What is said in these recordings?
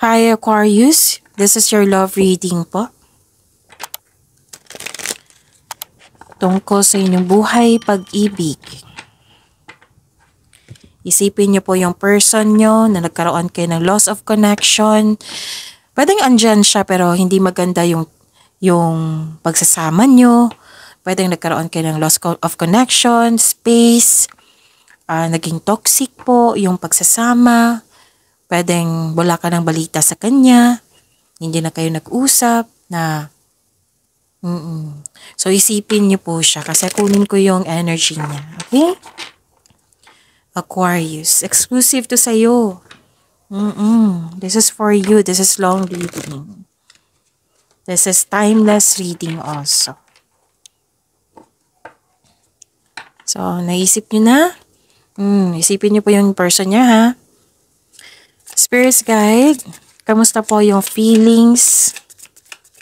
Hi Aquarius, this is your love reading po. Tungkol sa inyong buhay, pag-ibig. Isipin niyo po yung person nyo na nagkaroon kayo ng loss of connection. Pwedeng andyan siya pero hindi maganda yung pagsasama nyo. Pwedeng nagkaroon kayo ng loss of connection, space, naging toxic po yung pagsasama. Pwedeng wala ka ng balita sa kanya, hindi na kayo nag-usap na So isipin niyo po siya kasi kunin ko yung energy niya. Okay? Aquarius, exclusive to sa'yo. This is for you. This is long reading. This is timeless reading also. So, naisip niyo na? Isipin niyo po yung person niya ha. Spirits guide, kamusta po yung feelings?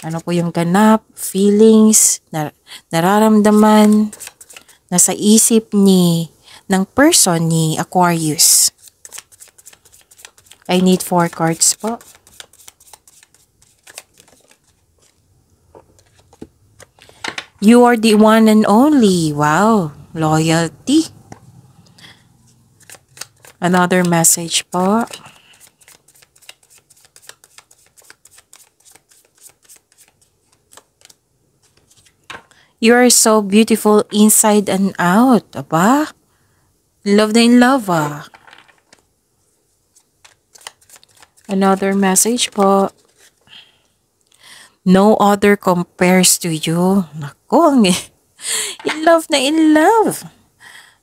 Ano po yung ganap, feelings, nararamdaman, nasa isip ng person ni Aquarius? I need 4 cards po. You are the one and only. Wow, loyalty. Another message po. You are so beautiful inside and out. Aba? Love na in love ah. Another message po. No other compares to you. Naku, in love na in love.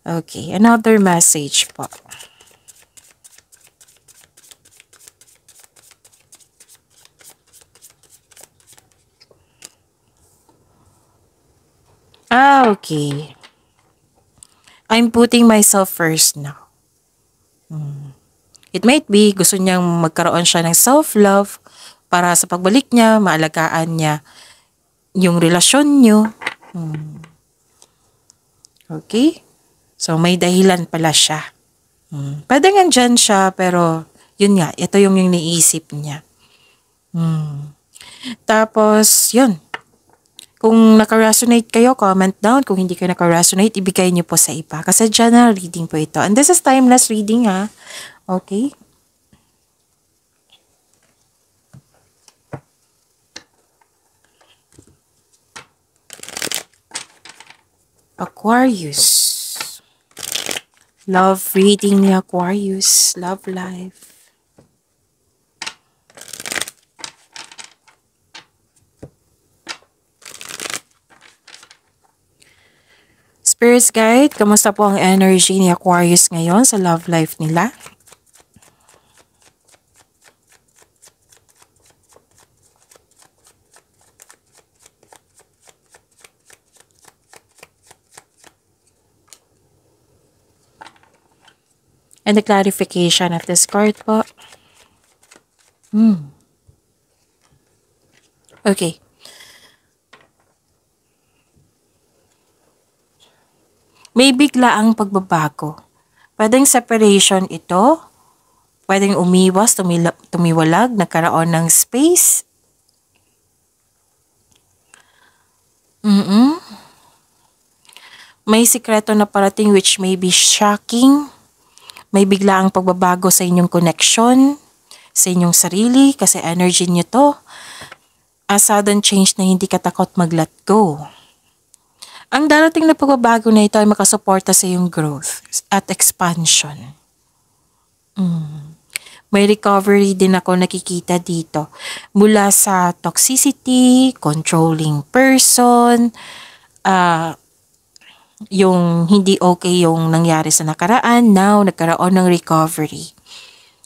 Okay, another message po. Okay. I'm putting myself first now. It might be gusto niyang magkaroon siya ng self-love para sa pagbalik niya, maalagaan niya yung relasyon niyo. Okay? So, may dahilan pala siya. Pwede nga dyan siya, pero yun nga, ito yung naisip niya. Tapos, yun. Kung naka-resonate kayo, comment down. Kung hindi kayo naka-resonate, ibigay niyo po sa iba. Kasi general reading po ito. And this is timeless reading ha. Okay? Aquarius. Love reading ni Aquarius. Love life. Spirits guide, kamusta po ang energy ni Aquarius ngayon sa love life nila? And the clarification of this card po. Okay. May bigla ang pagbabago. Pwedeng separation ito. Pwedeng umiwas, tumiwalag, nagkaroon ng space. May sikreto na parating which may be shocking. May bigla ang pagbabago sa inyong connection, sa inyong sarili, kasi energy niyo to. A sudden change na hindi ka takot mag-let go. Ang darating na pagbabago na ito ay makasuporta sa iyong growth at expansion. May recovery din ako nakikita dito. Mula sa toxicity, controlling person, yung hindi okay yung nangyari sa nakaraan, now nagkaroon ng recovery.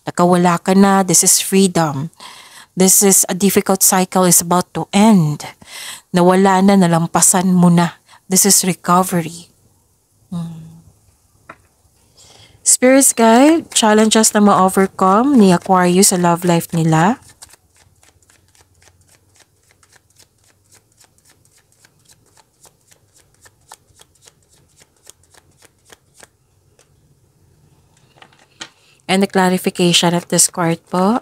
Nakawala ka na, this is freedom. This is a difficult cycle is about to end. Nawala na, nalampasan mo na. This is recovery. Spirits guide, challenges na ma-overcome ni Aquarius sa love life nila. And the clarification of this card po.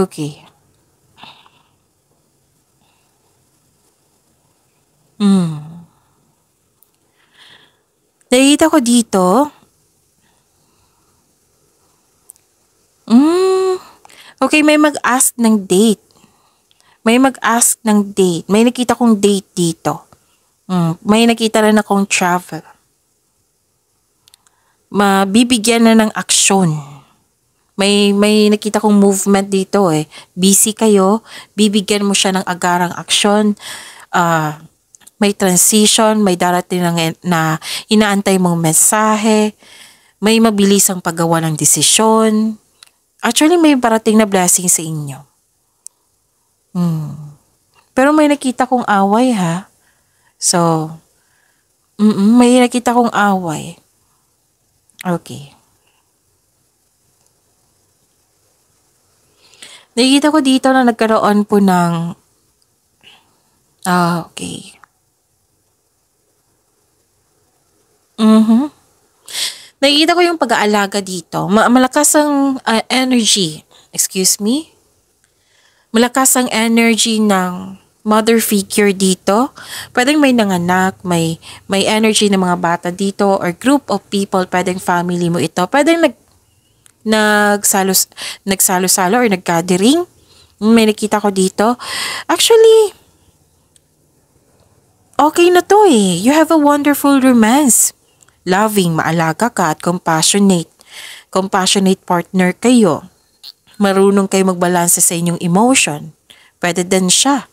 Okay. Nakikita ko dito, hmm, okay, may mag-ask ng date. May mag-ask ng date. May nakita kong date dito. May nakita rin akong travel. Mabibigyan na ng aksyon. May nakita kong movement dito eh. Busy kayo, bibigyan mo siya ng agarang aksyon. May transition, may darating na inaantay mong mensahe, may mabilisang paggawa ng desisyon. Actually, may parating na blessing sa inyo. Pero may nakita kong away ha. So, may nakita kong away. Okay. Nakikita ko dito na nagkaroon po ng okay. Nakikita ko yung pag-aalaga dito. Malakas ang energy. Excuse me? Malakas ang energy ng mother figure dito. Pwedeng may nanganak, may energy ng mga bata dito or group of people, pwedeng family mo ito. Pwedeng nagsalo-salo or nag-gathering. May nakita ko dito. Actually, okay na to eh. You have a wonderful romance. Loving, maalaga ka at compassionate. Compassionate partner kayo. Marunong kayo magbalanse sa inyong emotion. Pwede din siya.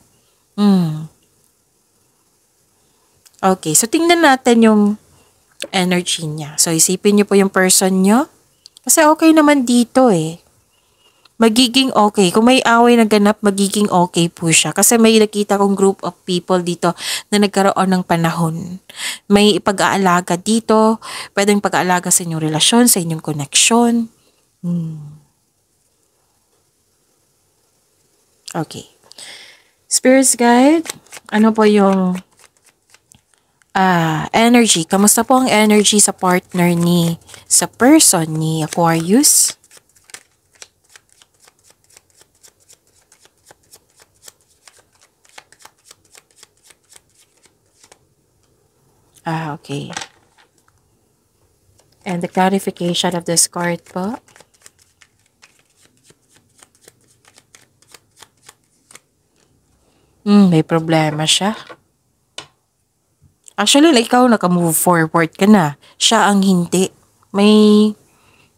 Okay, so tingnan natin yung energy niya. So isipin niyo po yung person niyo. Kasi okay naman dito eh. Magiging okay. Kung may away na ganap, magiging okay po siya. Kasi may nakita kong group of people dito na nagkaroon ng panahon. May pag-aalaga dito. Pwedeng pag-aalaga sa inyong relasyon, sa inyong connection. Okay. Spirits guide, ano po yung energy? Kamusta po ang energy sa partner sa person ni Aquarius? Okay. And the clarification of this card po. May problema siya. Actually, ikaw naka-move forward ka na. Siya ang hindi. May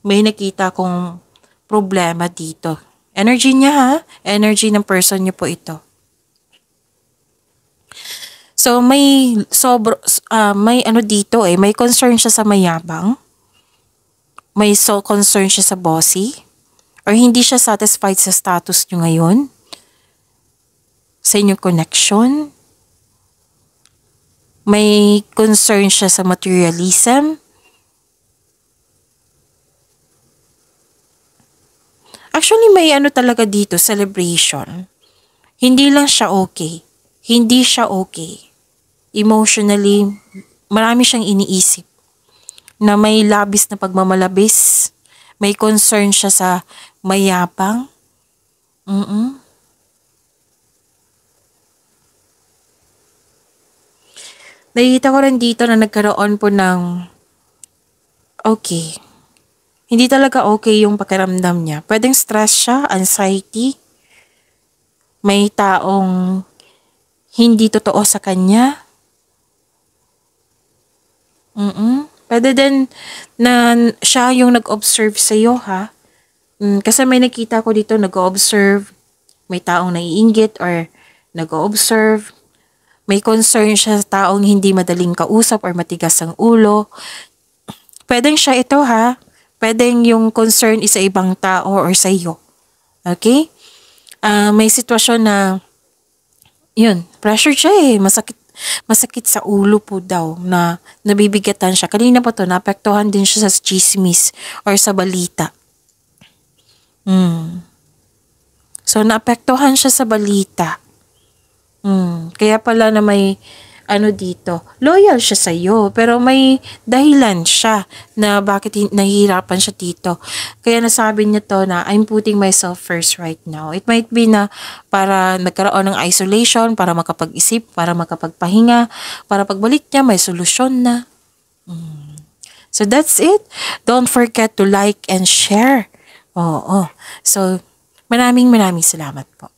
nakita kong problema dito. Energy niya ha? Energy ng person niyo po ito. So, may dito eh. May concern siya sa mayabang. May concern siya sa bossy. Or hindi siya satisfied sa status niyo ngayon. Sa inyong connection. May concern siya sa materialism. Actually, may talaga dito, celebration. Hindi lang siya okay. Hindi siya okay. Emotionally, marami siyang iniisip. Na may labis na pagmamalabis. May concern siya sa mayabang. Nakikita ko rin dito na nagkaroon po ng okay. Hindi talaga okay yung pakiramdam niya. Pwedeng stress siya, anxiety. May taong hindi totoo sa kanya. Pwede din na siya yung nag-observe sa iyo ha. Kasi may nakita ko dito nag-observe. May taong naiinggit or nag-observe. May concern siya sa taong hindi madaling kausap or matigas ang ulo. Pwedeng siya ito ha. Pwedeng yung concern is sa ibang tao or sa iyo. Okay? May sitwasyon na yun, pressure siya eh. Masakit sa ulo po daw na nabibigatan siya. Kanina pa to, naapektuhan din siya sa chismis or sa balita. So, naapektuhan siya sa balita. Kaya pala na may ano dito, loyal siya sa iyo, pero may dahilan siya na bakit nahihirapan siya dito. Kaya nasabi niya to na I'm putting myself first right now. It might be na para nagkaroon ng isolation, para makapag-isip, para makapagpahinga, para pagbalik niya may solusyon na. So that's it. Don't forget to like and share. Oo. So maraming salamat po.